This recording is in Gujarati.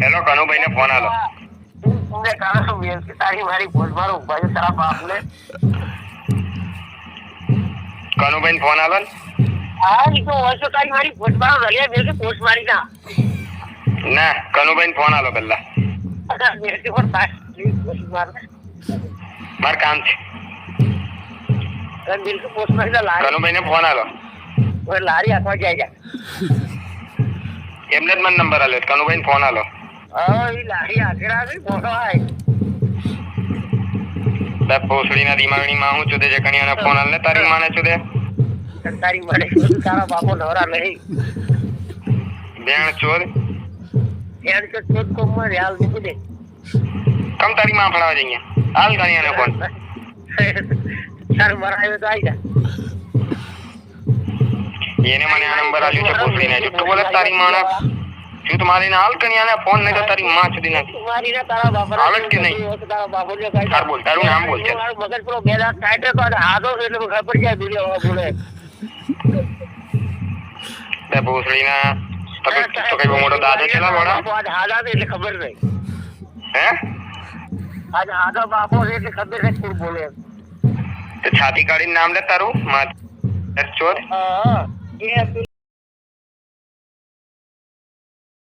હેલો કનુભાઈ ને ફોન આલો. तुमने कहा तो मेल की तारी मारी बोल मारो भाई तेरा बाप ने કનુભાઈ ને ફોન આલો ને. हाँ ये तो वर्षो तारी मारी बोल मारो रलिया मेरे से पोस्ट मारी ना ના કનુભાઈ ને ફોન આલો પેલા. अगर मेरे से और पोस्ट मारना માર કામ છે. अगर मेरे से पोस्ट मारी ना लारी કનુભાઈ ને ફોન આલો. वो लारी आत्मा जाएगा એમને જ મને નંબર આલ્યો. કનુભાઈ ને ફોન આલો. हाँ ये लारी आके रहा फोटो आए ભોસડીના દિમાગની માં હું ચુદે જકણીયાને ફોન આલને તારી માને ચુદે तारी मारे तारा बापो नवरा नहीं બેણ ચોર यार के चोट को मर यार मुझे दे કમ તારી માં ફળાવા જઈએ હાલ ગણીયાને ફોન. सर मराए तो आएगा એને મને આ નંબર આલ્યો છે ભોસડીને. જુઠ્ઠું બોલે તારી માને શું તમારી ને હાલ ગણીયાને ફોન નહીં તો તારી માં સુધી નથી. तुम्हारी ना तारा बापा આવે કે નહીં? तारा बापो ने कहा તાર બોલ તારું નામ બોલ છે. मगर प्रो बेला काटे तो हाथों से लोग घर पर जाए वीडियो बोले તે ભોસડીના તમે તો કઈ બહુ મોટો દાદો છે ના મોડા आज हादा दे એટલે ખબર નહીં હે आज हादा बापो से એટલે ખબર નહીં શું બોલે તે છાતી કાઢીને નામ લે તારું માં ચોર. હા એ